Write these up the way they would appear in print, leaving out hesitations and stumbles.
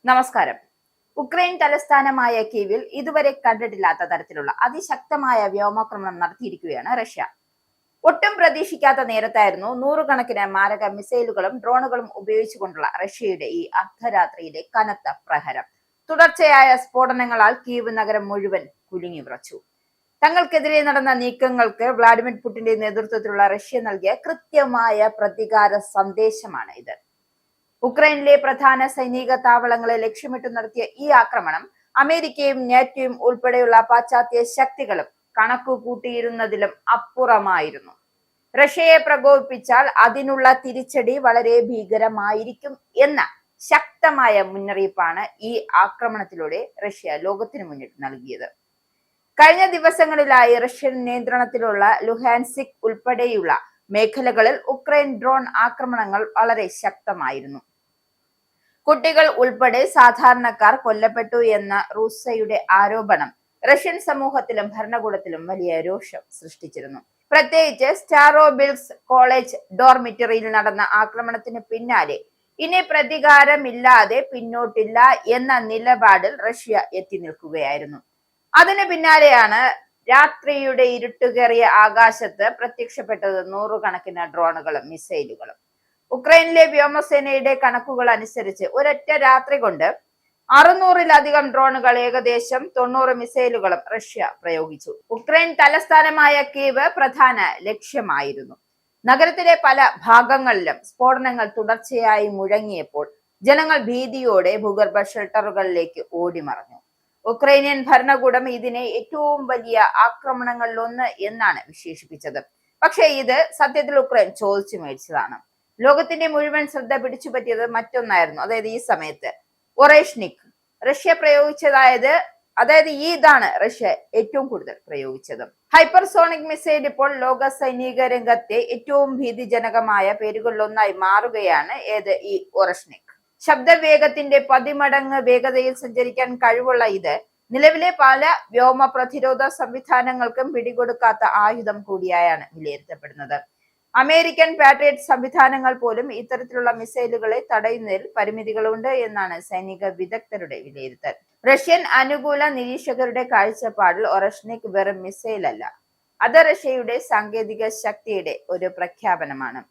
നമസ്കാരം. ഉക്രൈൻ തലസ്ഥാനമായ കീവിൽ ഇതുവരെ കണ്ടിട്ടില്ലാത്ത തരത്തിലുള്ള അതിശക്തമായ വ്യോമാക്രമണം നടത്തിയിരിക്കുകയാണ് റഷ്യ. ഒട്ടും പ്രതീക്ഷിക്കാത്ത നേരത്തായിരുന്നു നൂറുകണക്കിന് മാരക മിസൈലുകളും ഡ്രോണുകളും ഉപയോഗിച്ചുകൊണ്ടുള്ള റഷ്യയുടെ ഈ അർദ്ധരാത്രിയിലെ കനത്ത പ്രഹരം. തുടർച്ചയായ സ്ഫോടനങ്ങളാൽ കീവ് നഗരം മുഴുവൻ കുലുങ്ങി വിറച്ചു. തങ്ങൾക്കെതിരെ നടന്ന നീക്കങ്ങൾക്ക് വ്ളാഡിമിർ പുടിന്റെ നേതൃത്വത്തിലുള്ള റഷ്യ നൽകിയ കൃത്യമായ പ്രതികാര സന്ദേശമാണ് ഇത്. ഉക്രൈനിലെ പ്രധാന സൈനിക താവളങ്ങളെ ലക്ഷ്യമിട്ട് നടത്തിയ ഈ ആക്രമണം അമേരിക്കയും നാറ്റോയും ഉൾപ്പെടെയുള്ള പാശ്ചാത്യ ശക്തികളും കണക്കു കൂട്ടിയിരുന്നതിലും അപ്പുറമായിരുന്നു. റഷ്യയെ പ്രകോപിപ്പിച്ചാൽ അതിനുള്ള തിരിച്ചടി വളരെ ഭീകരമായിരിക്കും എന്ന ശക്തമായ മുന്നറിയിപ്പാണ് ഈ ആക്രമണത്തിലൂടെ റഷ്യ ലോകത്തിനു മുന്നിൽ നൽകിയത്. കഴിഞ്ഞ ദിവസങ്ങളിലായി റഷ്യൻ നിയന്ത്രണത്തിലുള്ള ലുഹാൻസിക് ഉൾപ്പെടെയുള്ള മേഖലകളിൽ ഉക്രൈൻ ഡ്രോൺ ആക്രമണങ്ങൾ വളരെ ശക്തമായിരുന്നു. കുട്ടികൾ ഉൾപ്പെടെ സാധാരണക്കാർ കൊല്ലപ്പെട്ടു എന്ന റൂസയുടെ ആരോപണം റഷ്യൻ സമൂഹത്തിലും ഭരണകൂടത്തിലും വലിയ രോഷം സൃഷ്ടിച്ചിരുന്നു. പ്രത്യേകിച്ച് സ്റ്റാറോബിൽസ് കോളേജ് ഡോർമിറ്ററിയിൽ നടന്ന ആക്രമണത്തിന് പിന്നാലെ ഇനി പ്രതികാരമില്ലാതെ പിന്നോട്ടില്ല എന്ന നിലപാടിൽ റഷ്യ എത്തി നിൽക്കുകയായിരുന്നു. അതിന് പിന്നാലെയാണ് രാത്രിയുടെ ഇരുട്ടുകേറിയ ആകാശത്ത് പ്രത്യക്ഷപ്പെട്ടത് നൂറുകണക്കിന് ഡ്രോണുകളും മിസൈലുകളും. ഉക്രൈനിലെ വ്യോമസേനയുടെ കണക്കുകൾ അനുസരിച്ച് ഒരൊറ്റ രാത്രി കൊണ്ട് 600-ലധികം ഡ്രോണുകൾ, ഏകദേശം 90 മിസൈലുകളും റഷ്യ പ്രയോഗിച്ചു. ഉക്രൈൻ തലസ്ഥാനമായ കീവ് പ്രധാന ലക്ഷ്യമായിരുന്നു. നഗരത്തിലെ പല ഭാഗങ്ങളിലും സ്ഫോടനങ്ങൾ തുടർച്ചയായി മുഴങ്ങിയപ്പോൾ ജനങ്ങൾ ഭീതിയോടെ ഭൂഗർഭ ഷെൽട്ടറുകളിലേക്ക് ഓടിമറഞ്ഞു. ഉക്രൈനിയൻ ഭരണകൂടം ഇതിനെ ഏറ്റവും വലിയ ആക്രമണങ്ങളിലൊന്ന് എന്നാണ് വിശേഷിപ്പിച്ചത്. പക്ഷേ ഇത് സത്യത്തിൽ ഉക്രൈൻ ചോദിച്ചു മേടിച്ചതാണ്. ലോകത്തിന്റെ മുഴുവൻ ശ്രദ്ധ പിടിച്ചുപറ്റിയത് മറ്റൊന്നായിരുന്നു. അതായത് ഈ സമയത്ത് ഒറേഷ്നിക് റഷ്യ പ്രയോഗിച്ചതായത് ഇതാണ് റഷ്യ ഏറ്റവും കൂടുതൽ പ്രയോഗിച്ചത്. ഹൈപ്പർസോണിക് മിസൈൽ ഇപ്പോൾ ലോക സൈനിക രംഗത്തെ ഏറ്റവും ഭീതിജനകമായ പേരുകളിലൊന്നായി മാറുകയാണ്. ഈ ഒറേഷ്നിക് ശബ്ദവേഗത്തിന്റെ 10 മടങ്ങ് വേഗതയിൽ സഞ്ചരിക്കാൻ കഴിവുള്ള ഇത് നിലവിലെ പല വ്യോമ പ്രതിരോധ സംവിധാനങ്ങൾക്കും പിടികൊടുക്കാത്ത ആയുധം കൂടിയായാണ് വിലയിരുത്തപ്പെടുന്നത്. അമേരിക്കൻ പാട്രിയറ്റ് സംവിധാനങ്ങൾ പോലും ഇത്തരത്തിലുള്ള മിസൈലുകളെ തടയുന്നതിൽ പരിമിതികളുണ്ട് എന്നാണ് സൈനിക വിദഗ്ധരുടെ വിലയിരുത്തൽ. റഷ്യൻ അനുകൂല നിരീക്ഷകരുടെ കാഴ്ചപ്പാടിൽ ഒറേഷ്നിക് വെറും മിസൈൽ അല്ല, അത് റഷ്യയുടെ സാങ്കേതിക ശക്തിയുടെ ഒരു പ്രഖ്യാപനമാണ്.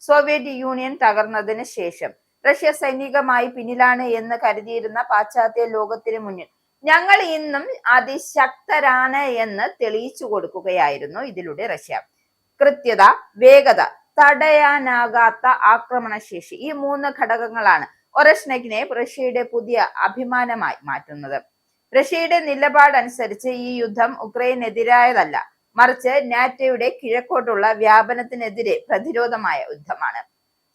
സോവിയറ്റ് യൂണിയൻ തകർന്നതിന് ശേഷം റഷ്യ സൈനികമായി പിന്നിലാണ് എന്ന് കരുതിയിരുന്ന പാശ്ചാത്യ ലോകത്തിന് മുന്നിൽ ഞങ്ങൾ ഇന്നും അതിശക്തരാണ് എന്ന് തെളിയിച്ചു കൊടുക്കുകയായിരുന്നു ഇതിലൂടെ റഷ്യ. കൃത്യത, വേഗത, തടയാനാകാത്ത ആക്രമണശേഷി, ഈ 3 ഘടകങ്ങളാണ് ഒറേഷ്നിക്കിനെ റഷ്യയുടെ പുതിയ അഭിമാനമായി മാറ്റുന്നത്. റഷ്യയുടെ നിലപാടനുസരിച്ച് ഈ യുദ്ധം ഉക്രൈനെതിരായതല്ല, മറിച്ച് നാറ്റോയുടെ കിഴക്കോട്ടുള്ള വ്യാപനത്തിനെതിരെ പ്രതിരോധമായ യുദ്ധമാണ്.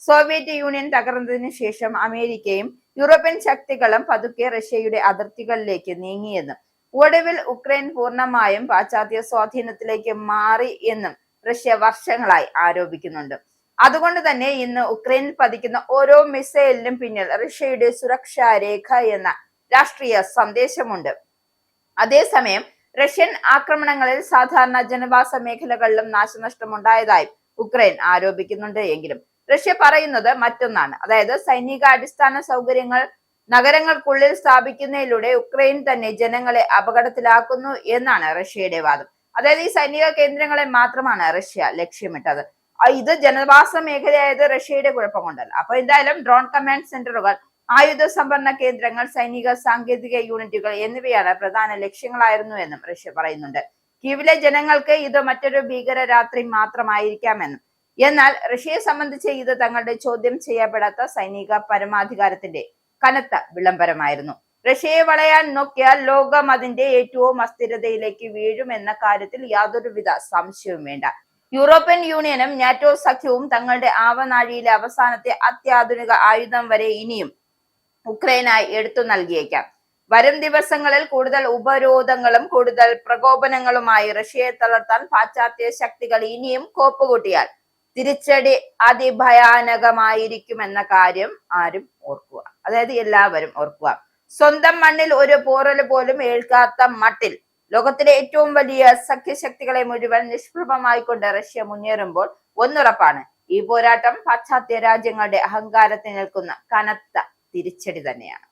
സോവിയറ്റ് യൂണിയൻ തകർന്നതിന് ശേഷം അമേരിക്കയും യൂറോപ്യൻ ശക്തികളും പതുക്കെ റഷ്യയുടെ അതിർത്തികളിലേക്ക് നീങ്ങിയെന്നും ഒടുവിൽ ഉക്രൈൻ പൂർണ്ണമായും പാശ്ചാത്യ സ്വാധീനത്തിലേക്ക് മാറി എന്നും റഷ്യ വർഷങ്ങളായി ആരോപിക്കുന്നുണ്ട്. അതുകൊണ്ട് തന്നെ ഇന്ന് ഉക്രൈനിൽ പതിക്കുന്ന ഓരോ മിസൈലിനും പിന്നിൽ റഷ്യയുടെ സുരക്ഷാ രേഖ എന്ന രാഷ്ട്രീയ സന്ദേശമുണ്ട്. അതേസമയം റഷ്യൻ ആക്രമണങ്ങളിൽ സാധാരണ ജനവാസ മേഖലകളിലും നാശനഷ്ടം ഉണ്ടായതായും ഉക്രൈൻ ആരോപിക്കുന്നുണ്ട്. എങ്കിലും റഷ്യ പറയുന്നത് മറ്റൊന്നാണ്. അതായത് സൈനിക അടിസ്ഥാന സൗകര്യങ്ങൾ നഗരങ്ങൾക്കുള്ളിൽ സ്ഥാപിക്കുന്നതിലൂടെ ഉക്രൈൻ തന്നെ ജനങ്ങളെ അപകടത്തിലാക്കുന്നു എന്നാണ് റഷ്യയുടെ വാദം. അതായത് ഈ സൈനിക കേന്ദ്രങ്ങളെ മാത്രമാണ് റഷ്യ ലക്ഷ്യമിട്ടത്. ഇത് ജനവാസ മേഖലയായത് റഷ്യയുടെ കുഴപ്പം കൊണ്ടല്ല. അപ്പൊ എന്തായാലും ഡ്രോൺ കമാൻഡ് സെന്ററുകൾ, ആയുധ സംഭരണ കേന്ദ്രങ്ങൾ, സൈനിക സാങ്കേതിക യൂണിറ്റുകൾ എന്നിവയാണ് പ്രധാന ലക്ഷ്യങ്ങളായിരുന്നു എന്നും റഷ്യ പറയുന്നുണ്ട്. കീവിലെ ജനങ്ങൾക്ക് ഇത് മറ്റൊരു ഭീകര രാത്രി മാത്രമായിരിക്കാമെന്നും, എന്നാൽ റഷ്യയെ സംബന്ധിച്ച് ഇത് തങ്ങളുടെ ചോദ്യം ചെയ്യപ്പെടാത്ത സൈനിക പരമാധികാരത്തിന്റെ കനത്ത വിളംബരമായിരുന്നു. റഷ്യയെ വളയാൻ നോക്കിയാൽ ലോകം അതിന്റെ ഏറ്റവും അസ്ഥിരതയിലേക്ക് വീഴുമെന്ന കാര്യത്തിൽ യാതൊരുവിധ സംശയവും വേണ്ട. യൂറോപ്യൻ യൂണിയനും നാറ്റോ സഖ്യവും തങ്ങളുടെ ആവനാഴിയിലെ അവസാനത്തെ അത്യാധുനിക ആയുധം വരെ ഇനിയും ഉക്രൈനായി എടുത്തു നൽകിയേക്കാം. വരും ദിവസങ്ങളിൽ കൂടുതൽ ഉപരോധങ്ങളും കൂടുതൽ പ്രകോപനങ്ങളുമായി റഷ്യയെ തളർത്താൻ പാശ്ചാത്യ ശക്തികൾ ഇനിയും കോപ്പുകൂട്ടിയാൽ തിരിച്ചടി അതിഭയാനകമായിരിക്കുമെന്ന കാര്യം ആരും ഓർക്കുക. അതായത് എല്ലാവരും ഓർക്കുക. സ്വന്തം മണ്ണിൽ ഒരു പോറൽ പോലും ഏൽക്കാത്ത മട്ടിൽ ലോകത്തിലെ ഏറ്റവും വലിയ സഖ്യശക്തികളെ മുഴുവൻ നിഷ്പ്രഭമായിക്കൊണ്ട് റഷ്യ മുന്നേറുമ്പോൾ ഒന്നുറപ്പാണ്, ഈ പോരാട്ടം പാശ്ചാത്യ രാജ്യങ്ങളുടെ അഹങ്കാരത്തിന് നിൽക്കുന്ന കനത്ത തിരിച്ചടി തന്നെയാണ്.